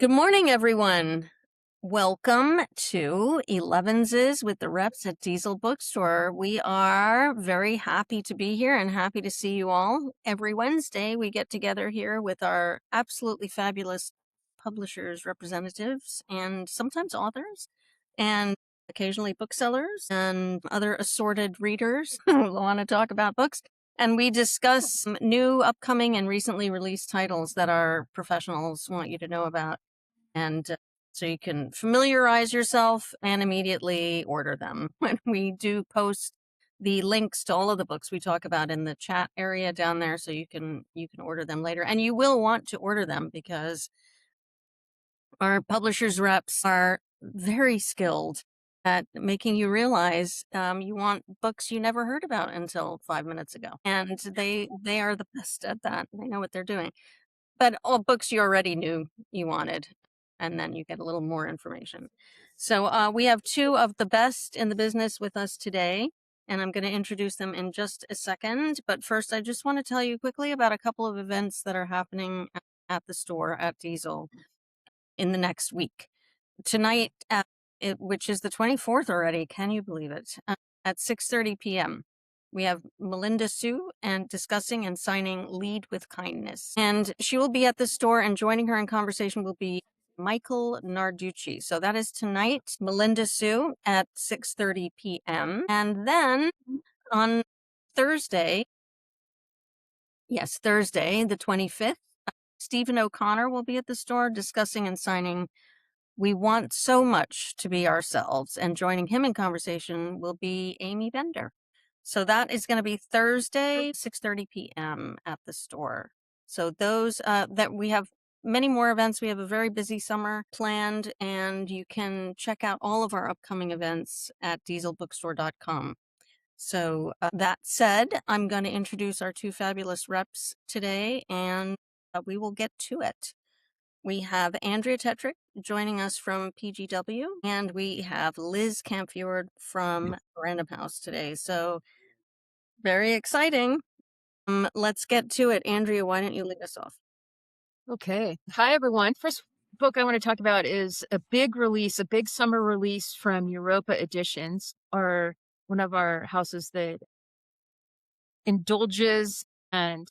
Good morning, everyone. Welcome to Elevenses with the Reps at Diesel Bookstore. We are very happy to be here and happy to see you all. Every Wednesday, we get together here with our absolutely fabulous publishers, representatives, and sometimes authors, and occasionally booksellers and other assorted readers who want to talk about books. And we discuss new, upcoming, and recently released titles that our professionals want you to know about. And so you can familiarize yourself and immediately order them. When we do post the links to all of the books we talk about in the chat area down there, so you can order them later. And you will want to order them because our publishers reps are very skilled at making you realize you want books you never heard about until 5 minutes ago. And they are the best at that. They know what they're doing. But all books you already knew you wanted, and then you get a little more information. So we have two of the best in the business with us today, and I'm going to introduce them in just a second. But first, I just want to tell you quickly about a couple of events that are happening at the store at Diesel in the next week. Tonight, which is the 24th already, can you believe it? At 6:30 p.m. We have Melinda Hsu and discussing and signing Lead with Kindness. And she will be at the store, and joining her in conversation will be Michael Narducci. So that is tonight, Melinda Hsu at 6:30 p.m. And then on Thursday, Thursday, the 25th, Stephen O'Connor will be at the store discussing and signing We Want So Much to Be Ourselves. And joining him in conversation will be Amy Bender. So that is going to be Thursday, 6:30 p.m. at the store. So those that we have many more events. We have a very busy summer planned, and you can check out all of our upcoming events at dieselbookstore.com. So that said, I'm going to introduce our two fabulous reps today, and we will get to it. We have Andrea Tetrick joining us from PGW, and we have Liz Camfiord from Random House today. So very exciting. Let's get to it. Andrea, why don't you lead us off? Okay. Hi, everyone. First book I want to talk about is a big release, a big summer release from Europa Editions, or one of our houses that indulges and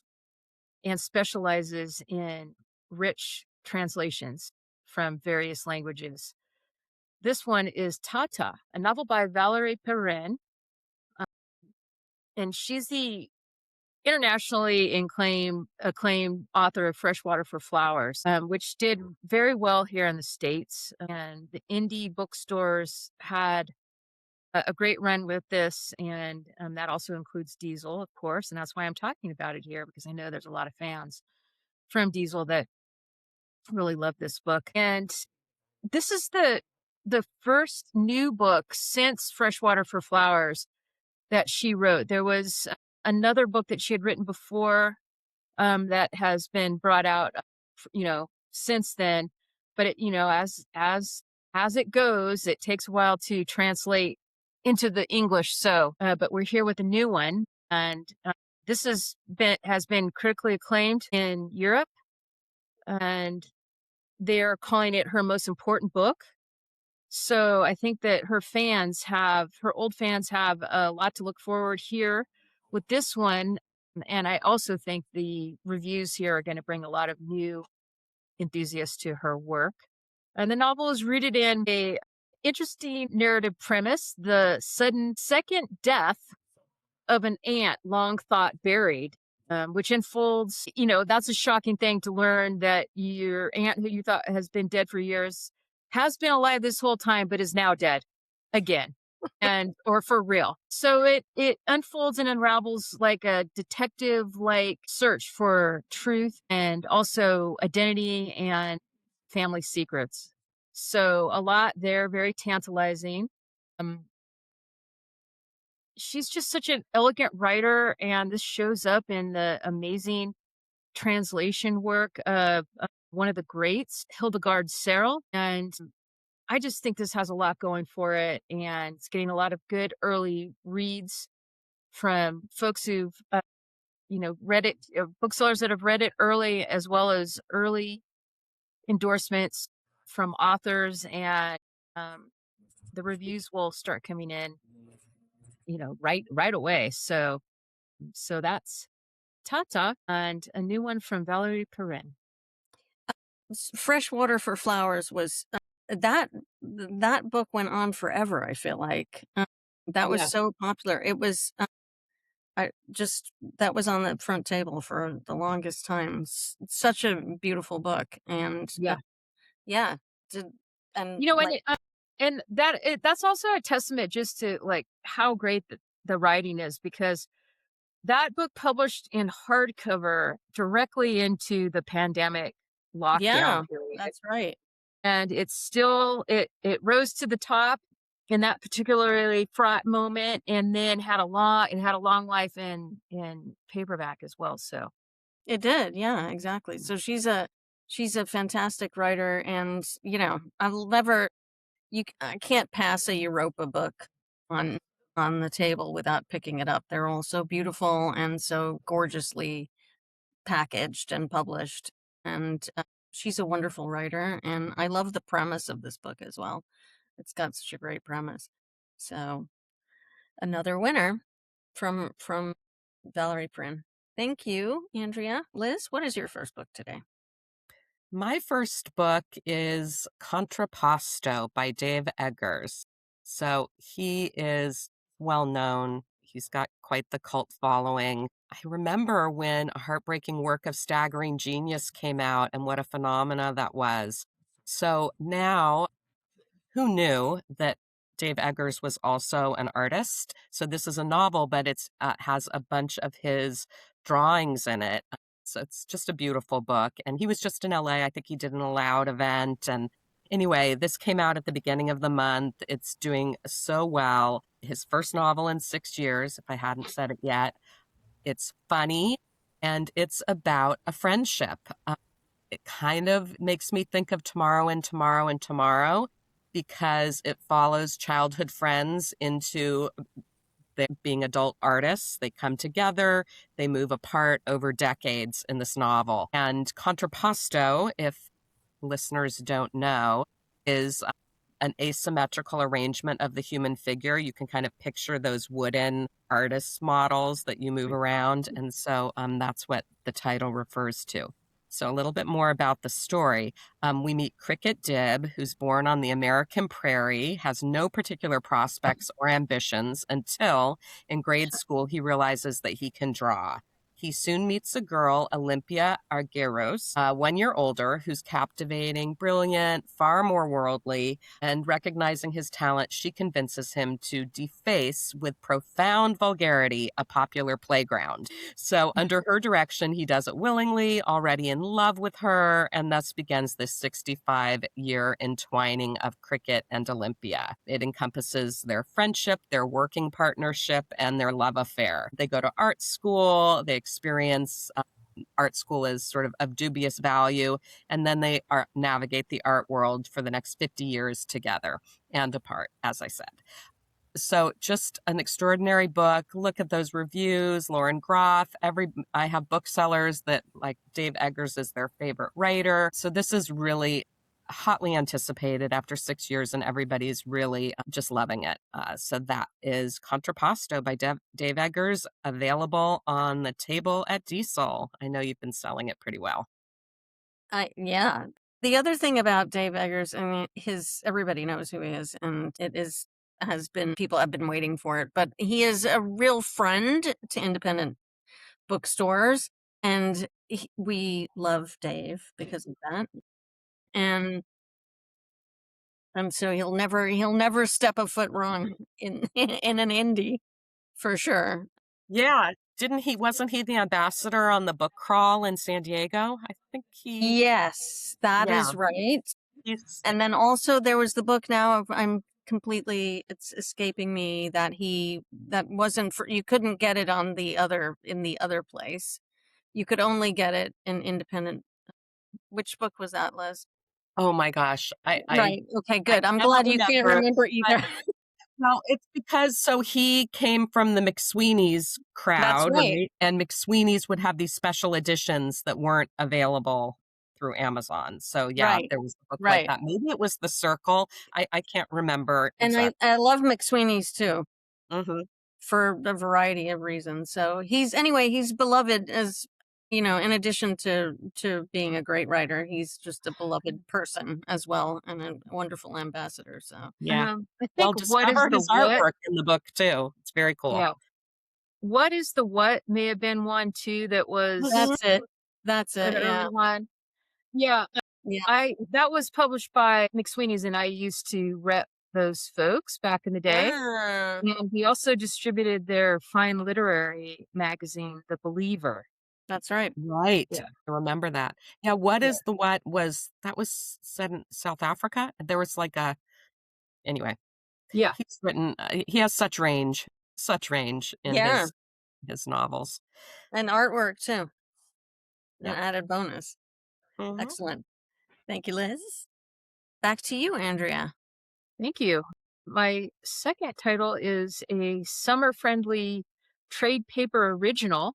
specializes in rich translations from various languages. This one is Tata, a novel by Valérie Perrin. And she's the internationally acclaimed author of Freshwater for Flowers, which did very well here in the States. And the indie bookstores had a great run with this. And that also includes Diesel, of course. And that's why I'm talking about it here, because I know there's a lot of fans from Diesel that really love this book. And this is the first new book since Freshwater for Flowers that she wrote. There was another book that she had written before that has been brought out, since then. But it, as it goes, it takes a while to translate into the English. So, but we're here with a new one, and this has been critically acclaimed in Europe, and they're calling it her most important book. So I think that her old fans have a lot to look forward here with this one. And I also think the reviews here are going to bring a lot of new enthusiasts to her work. And the novel is rooted in a interesting narrative premise, the sudden second death of an aunt long thought buried, which unfolds, that's a shocking thing to learn, that your aunt who you thought has been dead for years has been alive this whole time, but is now dead again, or for real. So it unfolds and unravels like a detective-like search for truth and also identity and family secrets. So a lot there, very tantalizing. She's just such an elegant writer, and this shows up in the amazing translation work of one of the greats, Hildegarde Serle. And I just think this has a lot going for it, and it's getting a lot of good early reads from folks who've, read it, booksellers that have read it early, as well as early endorsements from authors, and um, the reviews will start coming in, right away. So that's Tata, and a new one from Valérie Perrin. Freshwater for Flowers was that book went on forever. I feel like that was Yeah, so popular. It was I just that was on the front table for the longest time. Such a beautiful book, and yeah. yeah, did and And like that's also a testament just to like how great the writing is, because that book published in hardcover directly into the pandemic lockdown yeah, period. that's right. And it's still it rose to the top in that particularly fraught moment, and then had a long life in paperback as well. So It did, yeah, exactly. So she's a fantastic writer, and I'll never I can't pass a Europa book on the table without picking it up. They're all so beautiful and so gorgeously packaged and published. And she's a wonderful writer, and I love the premise of this book as well. It's got such a great premise. So another winner from Valerie Prin. Thank you, Andrea. Liz, what is your first book today? My first book is Contrapposto by Dave Eggers. So he is well known. He's got quite the cult following. I remember when A Heartbreaking Work of Staggering Genius came out and what a phenomena that was. So now, who knew that Dave Eggers was also an artist? So this is a novel, but it's has a bunch of his drawings in it. So it's just a beautiful book. And he was just in LA. I think he did an Allowed event. And anyway, this came out at the beginning of the month. It's doing so well. His first novel in 6 years, if I hadn't said it yet. It's funny and it's about a friendship. It kind of makes me think of Tomorrow and Tomorrow and Tomorrow, because it follows childhood friends into being adult artists. They come together, they move apart over decades in this novel. And Contrapposto, if listeners don't know, is an asymmetrical arrangement of the human figure. You can kind of picture those wooden artist models that you move around. And so that's what the title refers to. So a little bit more about the story. We meet Cricket Dib, who's born on the American prairie, has no particular prospects or ambitions until in grade school he realizes that he can draw. He soon meets a girl, Olympia Argyros, 1 year older, who's captivating, brilliant, far more worldly, and recognizing his talent, she convinces him to deface with profound vulgarity a popular playground. So under her direction, he does it willingly, already in love with her, and thus begins this 65-year entwining of Cricket and Olympia. It encompasses their friendship, their working partnership, and their love affair. They go to art school, they experience art school is sort of dubious value, and then they navigate the art world for the next 50 years together and apart, as I said. So just an extraordinary book. Look at those reviews. Lauren Groff. I have booksellers that like Dave Eggers is their favorite writer. So this is really hotly anticipated after 6 years, and everybody's really just loving it. So that is Contrapposto by Dave Eggers, available on the table at Diesel. I know you've been selling it pretty well. Yeah. The other thing about Dave Eggers, I mean, everybody knows who he is, and people have been waiting for it, but he is a real friend to independent bookstores, and we love Dave because of that. And so he'll never step a foot wrong in in an indie, for sure. Yeah. Wasn't he the ambassador on the book crawl in San Diego? I think Yes, that yeah. is right. He's And then also there was the book now it's escaping me that wasn't you couldn't get it in the other place. You could only get it in independent. Which book was that, Liz? Oh my gosh. Right. Okay, I good. I'm cannot glad you can't remember, remember but either. well, it's because he came from the McSweeney's That's crowd, right. right? And McSweeney's would have these special editions that weren't available through Amazon. So yeah, Right. there was a book like Right. that. Maybe it was The Circle. I can't remember And exactly. I love McSweeney's too, Hmm. for a variety of reasons. So he's beloved as, in addition to being a great writer, he's just a beloved person as well and a wonderful ambassador. So Yeah. I Well, think what is discover the his what? artwork in the book too. It's very cool. Yeah. What is the what may have been one too that was that's it. That's an it. Yeah. early one. Yeah, Yeah. I that was published by McSweeney's, and I used to rep those folks back in the day. Ah, And he also distributed their fine literary magazine, The Believer. that's right. Right. Yeah. I remember that. Yeah, what Yeah. is the what was that was set in South Africa? There was like a anyway, Yeah. he has such range in Yeah. his novels. And artwork too. An Yep. added bonus. Mhm. Excellent. Thank you, Liz. Back to you, Andrea. Thank you. My second title is a summer friendly trade paper original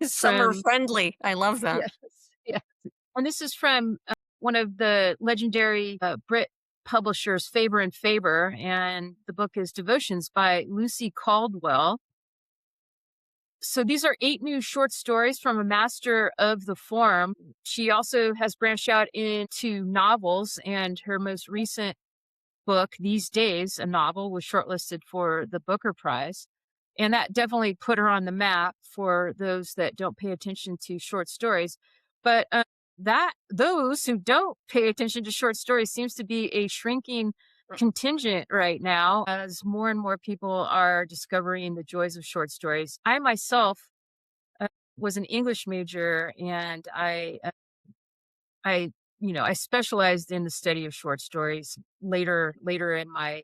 Summer from, friendly. I love that. yes, yeah. And this is from one of the legendary Brit publishers, Faber and Faber, and the book is Devotions by Lucy Caldwell. So these are 8 new short stories from a master of the form. She also has branched out into novels, and her most recent book, These Days, a novel, was shortlisted for the Booker Prize. And that definitely put her on the map for those that don't pay attention to short stories. But that those who don't pay attention to short stories seems to be a shrinking contingent right now as more and more people are discovering the joys of short stories. I myself uh, was an English major, and I specialized in the study of short stories later in my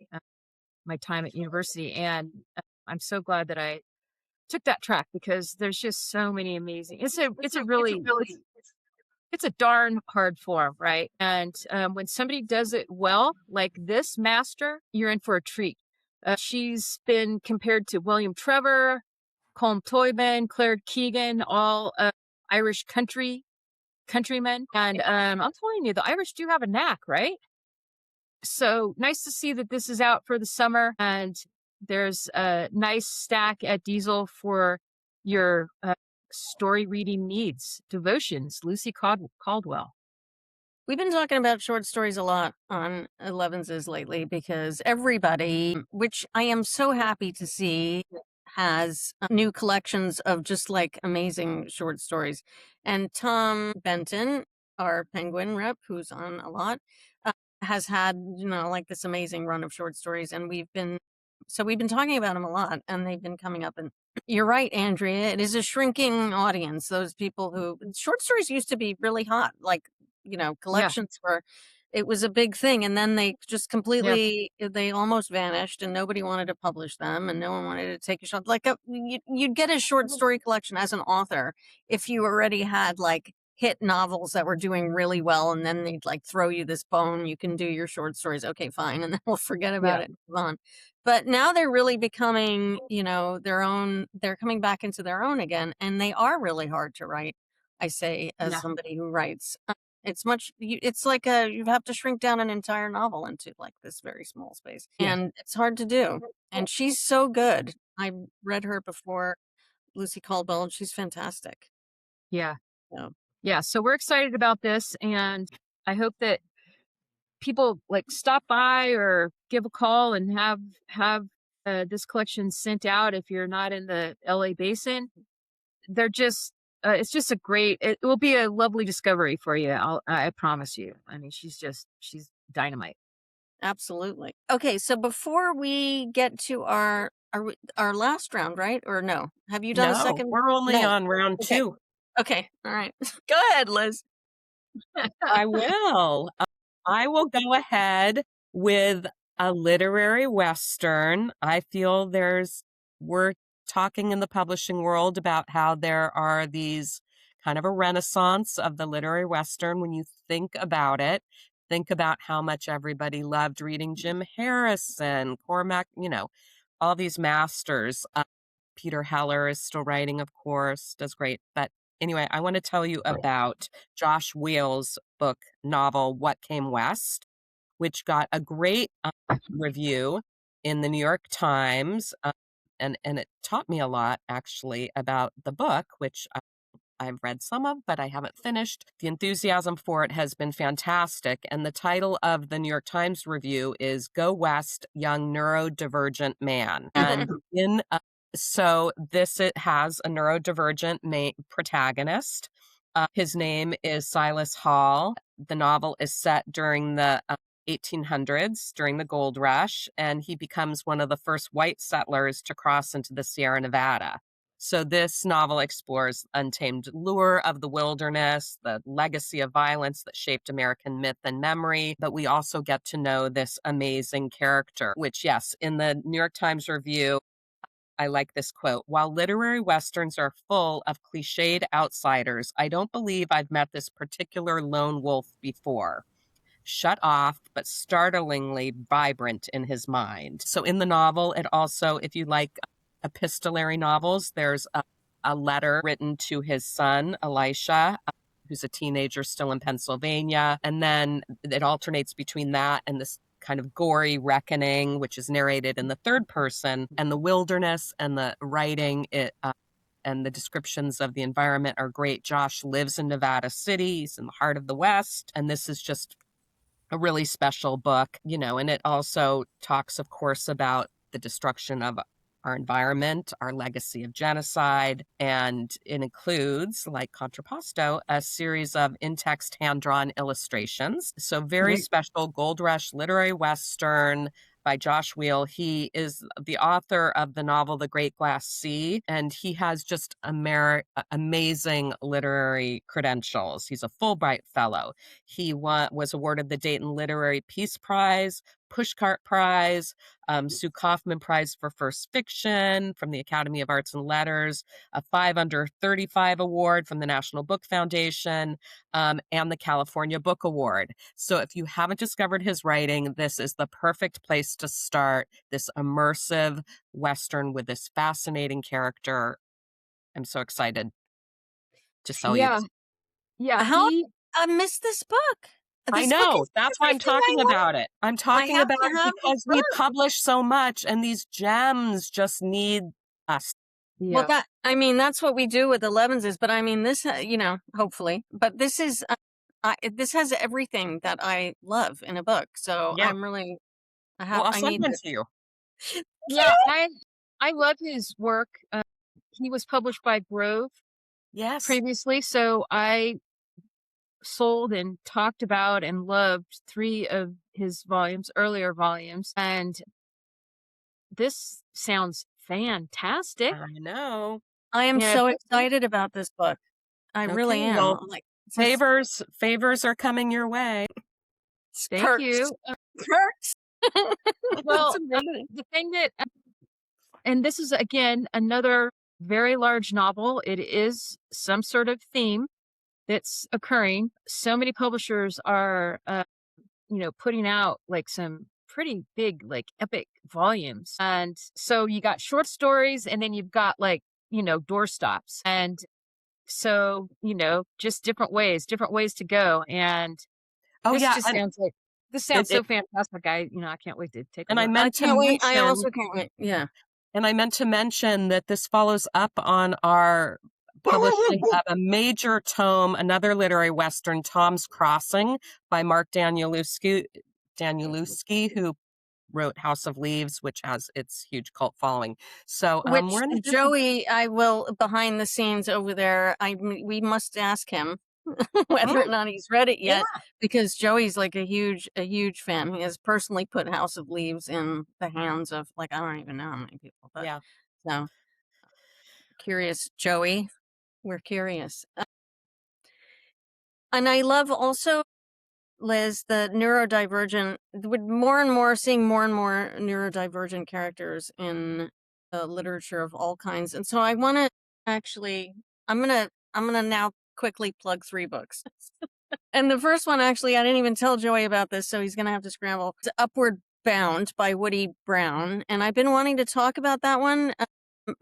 time at university, and I'm so glad that I took that track because there's just so many amazing. It's a darn hard form, right? And when somebody does it well, like this master, you're in for a treat. She's been compared to William Trevor, Colm Toibin, Claire Keegan, all Irish countrymen. And I'm telling you, the Irish do have a knack, right? So nice to see that this is out for the summer, and there's a nice stack at Diesel for your story reading needs. Devotions, Lucy Caldwell. We've been talking about short stories a lot on Elevenses lately because everybody, which I am so happy to see, has new collections of just like amazing short stories. And Tom Benton, our Penguin rep, who's on a lot, has had, like this amazing run of short stories. And we've been talking about them a lot and they've been coming up. And you're right, Andrea, it is a shrinking audience. Those people who, short stories used to be really hot, like, Yeah, collections were, it was a big thing. And then they just yeah, completely, they almost vanished and nobody wanted to publish them and no one wanted to take a shot. Like you'd get a short story collection as an author if you already had like hit novels that were doing really well. And then they'd like throw you this bone. You can do your short stories. Okay, fine. And then we'll forget about yeah, it and move on. But now they're really becoming, their own, they're coming back into their own again. And they are really hard to write. I say, as yeah, somebody who writes. It's like you have to shrink down an entire novel into like this very small space. yeah, And it's hard to do. And she's so good. I read her before, Lucy Caldwell, and she's fantastic. yeah, So, yeah. So we're excited about this, and I hope that people like stop by or give a call and have this collection sent out if you're not in the LA basin. They're just it's just it will be a lovely discovery for you. I promise you. I mean, she's dynamite. absolutely. Okay, so before we get to our last round, right? Or no? Have you done a No, second? we're only No. on round Okay. 2. Okay. All right. Go ahead, Liz. I will. I will go ahead with a literary Western. I feel we're talking in the publishing world about how there are these kind of a renaissance of the literary Western. When you think about it, think about how much everybody loved reading Jim Harrison, Cormac, all these masters. Peter Heller is still writing, of course, does great. But Anyway, I want to tell you about Josh Weill's book novel, What Came West, which got a great review in the New York Times. And it taught me a lot, actually, about the book, which I've read some of, but I haven't finished. The enthusiasm for it has been fantastic. And the title of the New York Times review is Go West, Young Neurodivergent Man. And it has a neurodivergent protagonist. His name is Silas Hall. The novel is set during the 1800s, during the gold rush, and he becomes one of the first white settlers to cross into the Sierra Nevada. So this novel explores untamed lure of the wilderness, the legacy of violence that shaped American myth and memory, but we also get to know this amazing character, which, yes, in the New York Times review, I like this quote. While literary Westerns are full of cliched outsiders, I don't believe I've met this particular lone wolf before. Shut off, but startlingly vibrant in his mind. So in the novel, it also, if you like epistolary novels, there's a letter written to his son, Elisha, who's a teenager still in Pennsylvania. And then it alternates between that and this kind of gory reckoning, which is narrated in the third person, and the wilderness and the writing, and the descriptions of the environment are great. Josh lives in Nevada City. He's in the heart of the West. And this is just a really special book, and it also talks, of course, about the destruction of our environment, our legacy of genocide, and it includes, like Contrapposto, a series of in-text hand-drawn illustrations. So very special Gold Rush literary Western by Josh Weil. He is the author of the novel The Great Glass Sea, and he has just amazing literary credentials. He's a Fulbright Fellow. He was awarded the Dayton Literary Peace Prize, Pushcart Prize, Sue Kaufman Prize for First Fiction from the Academy of Arts and Letters, a 5 Under 35 Award from the National Book Foundation, and the California Book Award. So if you haven't discovered his writing, this is the perfect place to start this immersive Western with this fascinating character. I'm so excited to tell you this. Yeah, How I missed this book. I This book know. is That's why I'm everything I talking love. about it. I'm talking have about to it have the because we book. publish so much and these gems just need us. Well, yeah, that's what we do with Elevenses, but this, hopefully, but this is, this has everything that I love in a book. So Yeah. Well, I'll I send need one this. to you. yeah. I love his work. He was published by Grove Yes. previously, so I sold and talked about and loved 3 of his earlier volumes, and this sounds fantastic. I know. I am Yeah, so excited about this book. I really Okay, am. well, I'm like, this is favors are coming your way. thank perks. you. Perks. Well, It's amazing. the thing that, and this is again another very large novel. It is some sort of theme that's occurring. So many publishers are, putting out like some pretty big, like epic volumes. And so you got short stories and then you've got like, doorstops. And so, just different ways to go. And Oh this yeah, just sounds like, this sounds so fantastic. I can't wait to take a and I look. I meant to can't wait. I mention, also can't wait. Yeah. and I meant to mention that this follows up on our publishing of a major tome, another literary Western, Tom's Crossing by Mark Danielewski, who wrote House of Leaves, which has its huge cult following. So Which we're in Joey, I will behind the scenes over there. We must ask him whether or not he's read it yet, because Joey's like a huge fan. He has personally put House of Leaves in the hands of like I don't even know how many people. But yeah. so curious, Joey. We're curious, and I love also Liz, the neurodivergent, with more and more seeing more and more neurodivergent characters in the literature of all kinds. And so I want to actually, I'm gonna now quickly plug 3 books. And the first one, actually, I didn't even tell Joey about this, so he's gonna have to scramble. It's Upward Bound by Woody Brown, and I've been wanting to talk about that one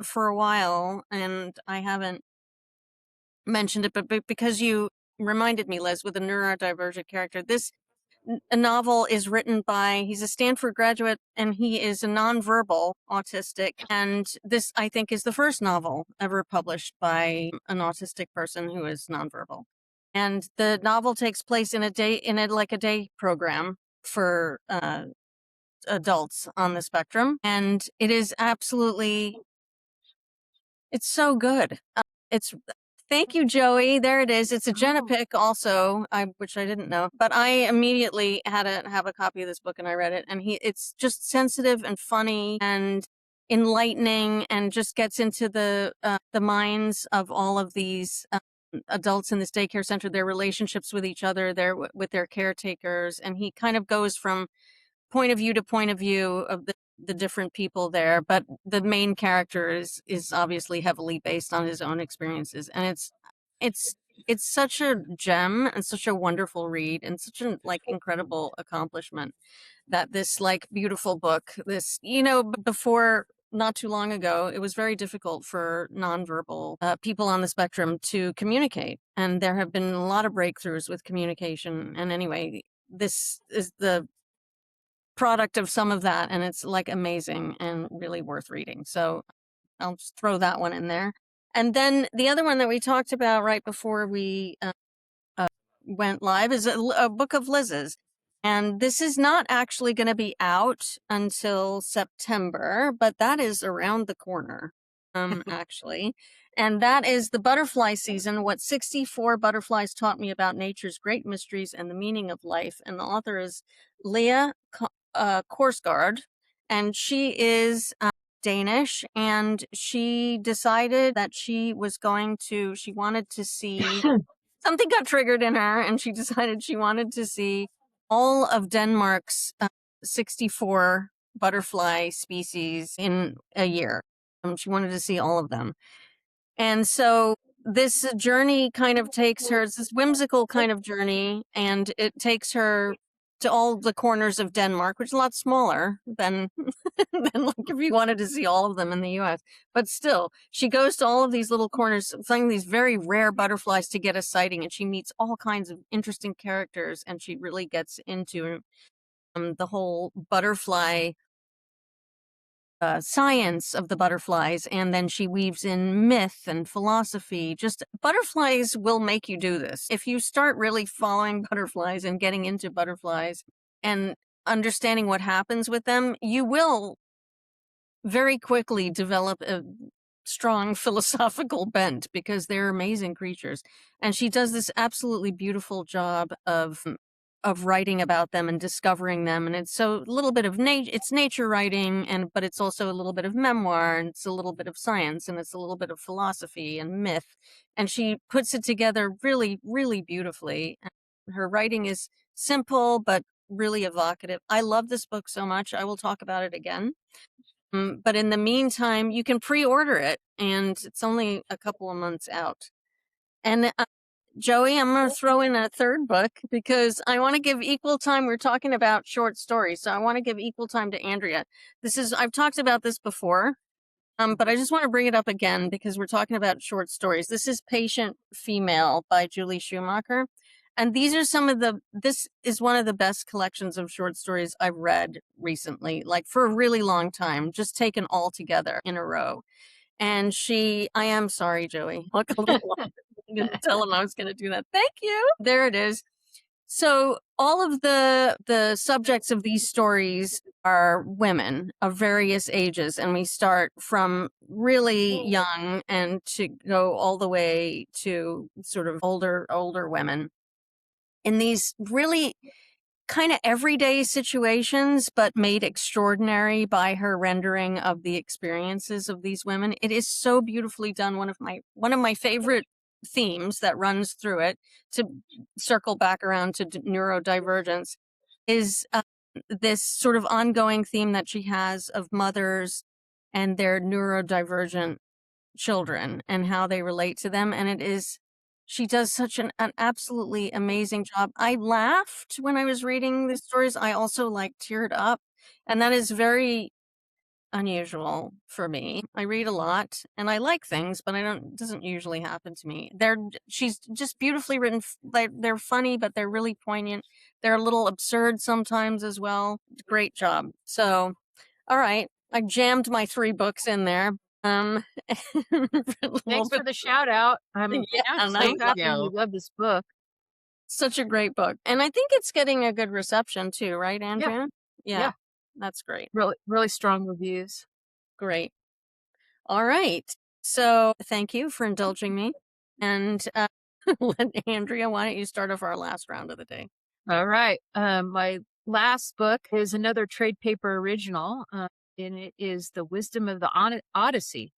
for a while, and I haven't mentioned it, but because you reminded me, Liz, with a neurodivergent character, this a novel is written by, he's a Stanford graduate and he is a nonverbal autistic. And this, I think, is the first novel ever published by an autistic person who is nonverbal. And the novel takes place in a day program for adults on the spectrum. And it is absolutely, it's so good. It's Thank you, Joey. There it is. It's a Jenna pick also, which I didn't know, but I immediately had to have a copy of this book and I read it. And it's just sensitive and funny and enlightening and just gets into the minds of all of these adults in this daycare center, their relationships with each other, with their caretakers. And he kind of goes from point of view to point of view of the different people there, but the main character is obviously heavily based on his own experiences, and it's such a gem and such a wonderful read and such an incredible accomplishment that this beautiful book, this, before not too long ago, it was very difficult for nonverbal people on the spectrum to communicate, and there have been a lot of breakthroughs with communication. And anyway, this is the product of some of that, and it's amazing and really worth reading. So I'll just throw that one in there. And then the other one that we talked about right before we went live is a book of Liz's. And this is not actually going to be out until September, but that is around the corner, actually. And that is The Butterfly Season, What 64 Butterflies Taught Me About Nature's Great Mysteries and the Meaning of Life. And the author is Leah Korsgaard, and she is Danish, and she decided that she wanted to see something got triggered in her, and she decided she wanted to see all of Denmark's 64 butterfly species in a year. She wanted to see all of them. And so this journey kind of takes her, it's this whimsical kind of journey, and it takes her to all the corners of Denmark, which is a lot smaller than than if you wanted to see all of them in the US. But still, she goes to all of these little corners, finding these very rare butterflies to get a sighting, and she meets all kinds of interesting characters, and she really gets into the whole butterfly science of the butterflies, and then she weaves in myth and philosophy. Just butterflies will make you do this. If you start really following butterflies and getting into butterflies and understanding what happens with them, you will very quickly develop a strong philosophical bent because they're amazing creatures. And she does this absolutely beautiful job of writing about them and discovering them. And it's so a little bit of it's nature writing, but it's also a little bit of memoir, and it's a little bit of science, and it's a little bit of philosophy and myth. And she puts it together really, really beautifully. And her writing is simple, but really evocative. I love this book so much. I will talk about it again. But in the meantime, you can pre-order it, and it's only a couple of months out. And Joey, I'm going to throw in a third book because I want to give equal time. We're talking about short stories, so I want to give equal time to Andrea. I've talked about this before, but I just want to bring it up again because we're talking about short stories. This is Patient Female by Julie Schumacher. And this is one of the best collections of short stories I've read recently, for a really long time, just taken all together in a row. And I am sorry, Joey. I didn't tell him I was going to do that. Thank you. There it is. So all of the subjects of these stories are women of various ages, and we start from really young and to go all the way to sort of older women in these really kind of everyday situations, but made extraordinary by her rendering of the experiences of these women. It is so beautifully done. One of my favorite themes that runs through it, to circle back around to neurodivergence, is this sort of ongoing theme that she has of mothers and their neurodivergent children and how they relate to them. And she does such an absolutely amazing job. I laughed when I was reading the stories. I also teared up, and that is very unusual for me. I read a lot and I like things, but it doesn't usually happen to me. She's just beautifully written. They're funny, but they're really poignant. They're a little absurd sometimes as well. Great job. So, all right. I jammed my 3 books in there. Thanks for the shout out. I'm so thank happy you. you love this book. Such a great book. And I think it's getting a good reception too, right, Andrea? Yeah. That's great. Really strong reviews. Great. All right. So thank you for indulging me. And Andrea, why don't you start off our last round of the day? All right. My last book is another trade paper original, and it is The Wisdom of the Odyssey.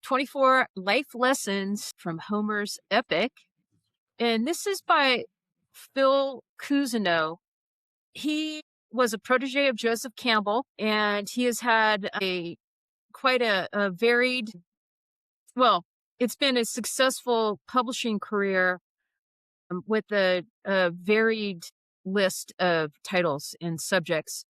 24 life lessons from Homer's epic. And this is by Phil Cousineau. He was a protege of Joseph Campbell, and he has had quite a varied, well, it's been a successful publishing career with a varied list of titles and subjects.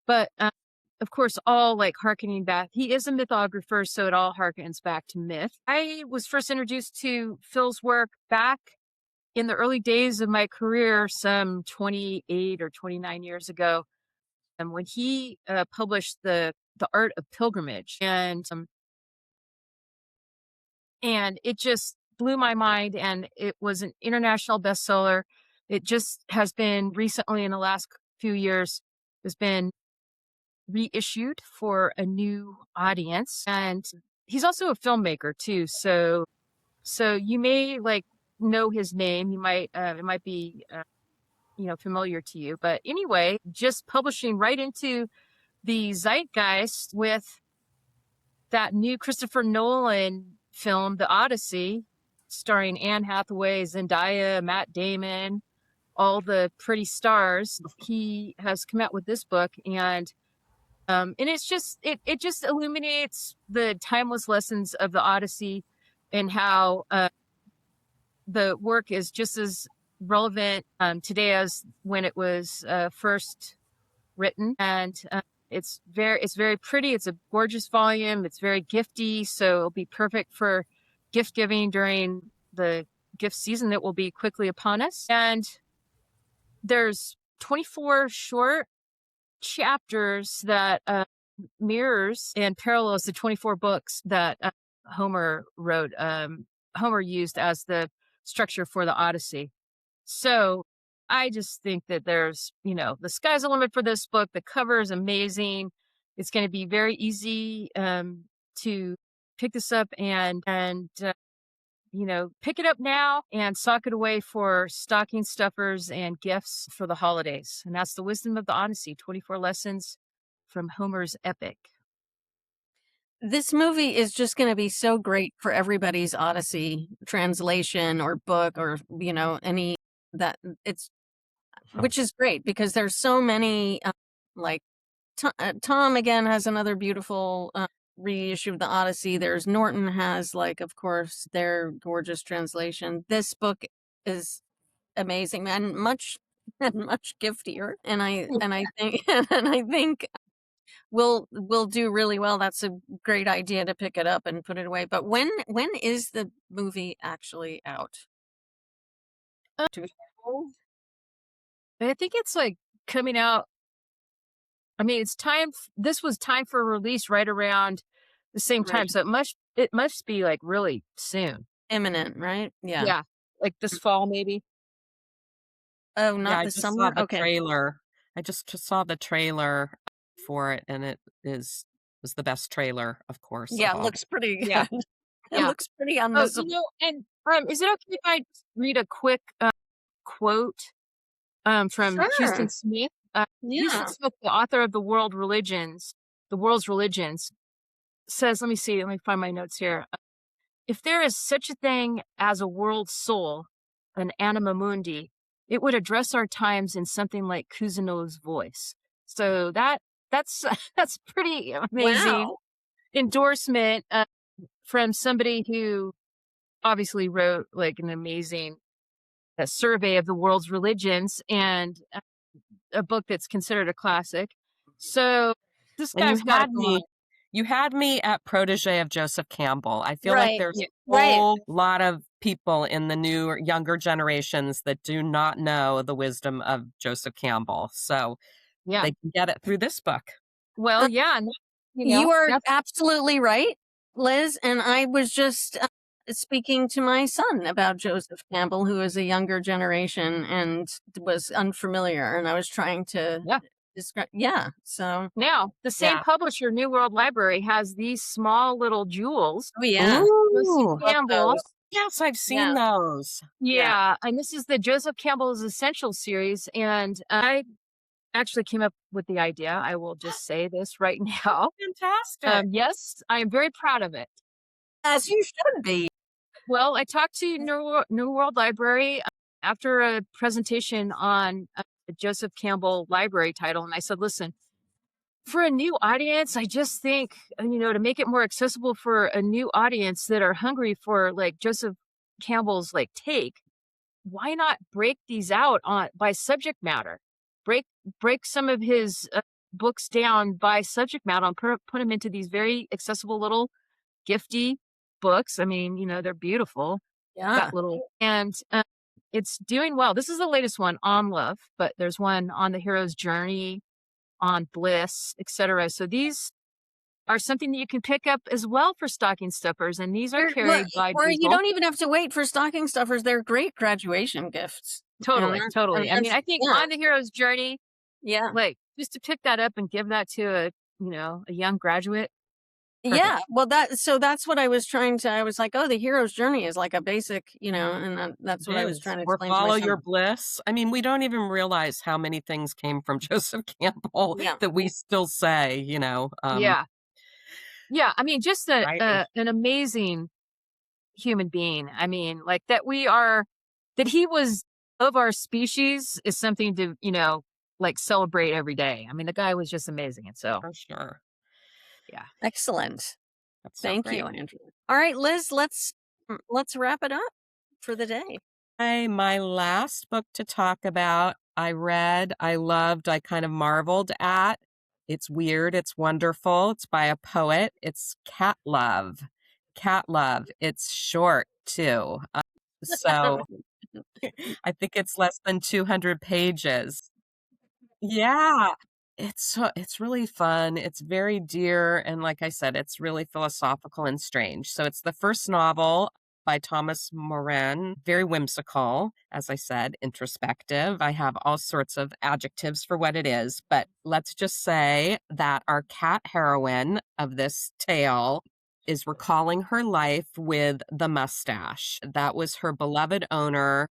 But of course, all like harkening back. He is a mythographer, so it all harkens back to myth. I was first introduced to Phil's work back in the early days of my career, some 28 or 29 years ago, and when he published the Art of Pilgrimage, and it just blew my mind, and it was an international bestseller. It just has been recently, in the last few years, has been reissued for a new audience, and he's also a filmmaker too. So you may like know his name. You might it might be familiar to you. But anyway, just publishing right into the zeitgeist with that new Christopher Nolan film, The Odyssey, starring Anne Hathaway, Zendaya, Matt Damon, all the pretty stars. He has come out with this book, and it's just it just illuminates the timeless lessons of the Odyssey and how the work is just as relevant today as when it was first written. And it's very pretty. It's a gorgeous volume. It's very gifty, so it'll be perfect for gift giving during the gift season that will be quickly upon us. And there's 24 short chapters that mirrors and parallels the 24 books that Homer wrote. Homer used as the structure for the Odyssey. So I just think that there's, the sky's the limit for this book. The cover is amazing. It's going to be very easy to pick this up and pick it up now and sock it away for stocking stuffers and gifts for the holidays. And that's The Wisdom of the Odyssey, 24 lessons from Homer's epic. This movie is just going to be so great for everybody's Odyssey translation or book or, any that it's, which is great because there's so many, Tom again has another beautiful reissue of the Odyssey. There's Norton has of course, their gorgeous translation. This book is amazing and much giftier. And I think we'll do really well. That's a great idea to pick it up and put it away. But when is the movie actually out? I think it's coming out. I mean, it's time. This was time for release right around the same time, so it must be really soon, imminent, right? Yeah, this fall maybe. Oh, not this summer. Saw the trailer. I just saw the trailer for it, and it was the best trailer, of course. Yeah, it looks pretty good. Yeah. It looks pretty unmissable. And is it okay if I read a quick quote from Houston Smith? Houston Smith, the author of The World's Religions, says, let me find my notes here. If there is such a thing as a world soul, an anima mundi, it would address our times in something like Cousineau's voice. So that's pretty amazing endorsement from somebody who obviously wrote an amazing survey of the world's religions and a book that's considered a classic. So this guy's got You had me at protege of Joseph Campbell. I feel like Right. there's Yeah. a Right. whole lot of people in the new, younger generations that do not know the wisdom of Joseph Campbell. So Yeah. they can get it through this book. Well, yeah. And, You are that's absolutely right, Liz. And I was just speaking to my son about Joseph Campbell, who is a younger generation and was unfamiliar. And I was trying to yeah. describe. Yeah. So, Now, the same Yeah. publisher, New World Library, has these small little jewels. oh, yeah. Joseph Ooh. Love Campbell. those. Yes, I've Yeah. seen those. Yeah. And this is the Joseph Campbell's Essential series. And I actually came up with the idea. I will just say this right now. Fantastic. Yes, I am very proud of it. As you should be. Well, I talked to New World Library after a presentation on the Joseph Campbell library title. And I said, listen, for a new audience, I just think, to make it more accessible for a new audience that are hungry for like Joseph Campbell's like take, why not break these out by subject matter? Break some of his books down by subject matter and put them into these very accessible little gifty books. I mean, they're beautiful. Yeah. Got little and it's doing well. This is the latest one on love, but there's one on the hero's journey, on bliss, etc. So these are something that you can pick up as well for stocking stuffers, and these are carried by or you Diesel. don't even have to wait for stocking stuffers. They're great graduation gifts. Totally. And I mean, I think yeah. on the hero's journey, Yeah. like just to pick that up and give that to a young graduate. Yeah. Well, that's what I was I was like, oh, the hero's journey is like a basic, and that's what I was trying to Or explain to my follow son. your bliss. I mean, we don't even realize how many things came from Joseph Campbell Yeah. that we still say, Yeah. I mean, just Right. an amazing human being. I mean, like that he was of our species is something to, like celebrate every day. I mean, the guy was just amazing. And so, For sure. yeah. Excellent. That's so Thank great. you, Andrew. All right, Liz, let's wrap it up for the day. My last book to talk about, I read, I loved, I kind of marveled at. It's weird, it's wonderful. It's by a poet. It's Cat Love. Cat Love. It's short too. So I think it's less than 200 pages. Yeah. It's really fun. It's very dear. And like I said, it's really philosophical and strange. So it's the first novel by Tomás Morín, very whimsical, as I said, introspective. I have all sorts of adjectives for what it is, but let's just say that our cat heroine of this tale is recalling her life with the mustache. That was her beloved owner.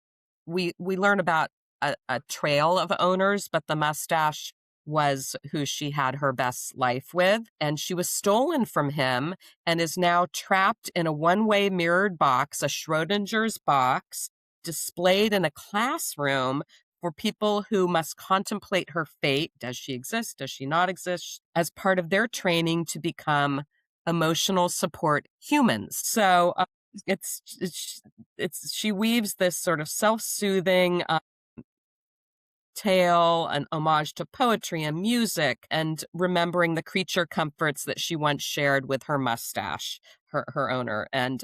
We learn about a trail of owners, but the mustache was who she had her best life with. And she was stolen from him and is now trapped in a one-way mirrored box, a Schrodinger's box, displayed in a classroom for people who must contemplate her fate. Does she exist? Does she not exist? As part of their training to become emotional support humans. So she weaves this sort of self-soothing tale, an homage to poetry and music, and remembering the creature comforts that she once shared with her mustache, her owner. And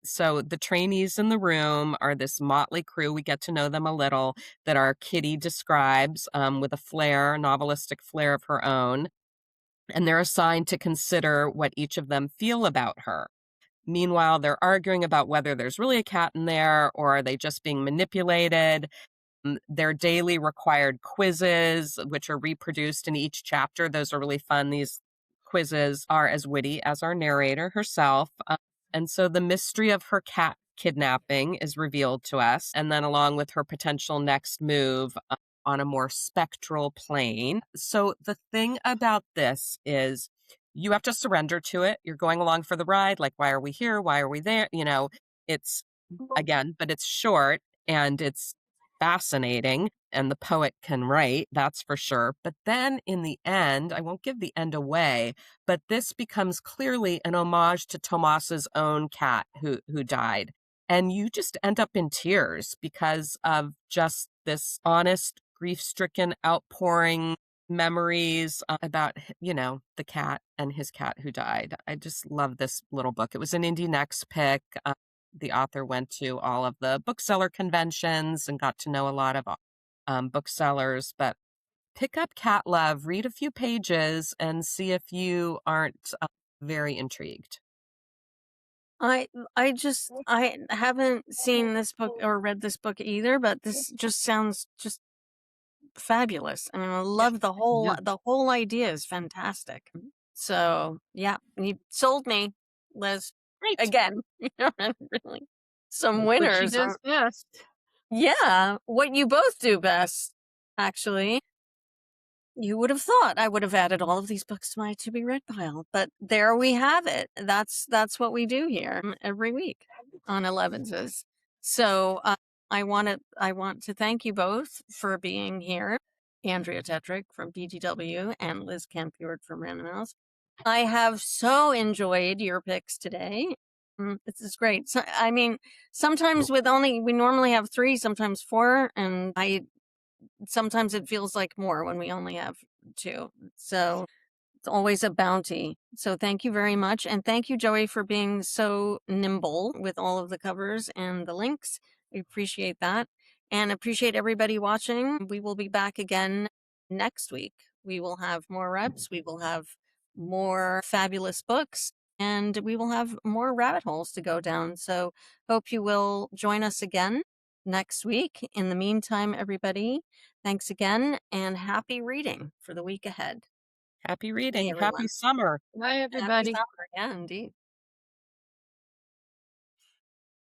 so the trainees in the room are this motley crew. We get to know them a little, that our Kitty describes with a flair, novelistic flair of her own. And they're assigned to consider what each of them feel about her. Meanwhile, they're arguing about whether there's really a cat in there or are they just being manipulated. Their daily required quizzes, which are reproduced in each chapter. Those are really fun. These quizzes are as witty as our narrator herself. And so the mystery of her cat kidnapping is revealed to us. And then along with her potential next move on a more spectral plane. So the thing about this is you have to surrender to it. You're going along for the ride. Like, why are we here? Why are we there? It's again, but it's short and it's fascinating, and the poet can write, that's for sure. But then in the end, I won't give the end away, but this becomes clearly an homage to Tomás's own cat who died. And you just end up in tears because of just this honest, grief-stricken outpouring memories about, the cat and his cat who died. I just love this little book. It was an Indie Next pick. The author went to all of the bookseller conventions and got to know a lot of booksellers. But pick up Cat Love, read a few pages, and see if you aren't very intrigued. I haven't seen this book or read this book either, but this just sounds just fabulous. I mean, I love Yeah. the whole idea is fantastic. So yeah, you sold me, Liz. Great. Again, really. Some That's what she winners. does best. Yeah, what you both do best, actually. You would have thought I would have added all of these books to my to be read pile, but there we have it. That's what we do here every week on Elevenses. So I want to thank you both for being here, Andrea Tetrick from BGW and Liz Camfiord from Random House. I have so enjoyed your picks today. This is great. So I mean, sometimes we normally have 3, sometimes 4, and sometimes it feels like more when we only have 2. So it's always a bounty. So thank you very much. And thank you, Joey, for being so nimble with all of the covers and the links. We appreciate that and appreciate everybody watching. We will be back again next week. We will have more reps. We will have more fabulous books and we will have more rabbit holes to go down. So hope you will join us again next week. In the meantime, everybody, thanks again and happy reading for the week ahead. Happy Hey, reading. everyone. Happy summer. Bye, Happy everybody. summer. Yeah, indeed.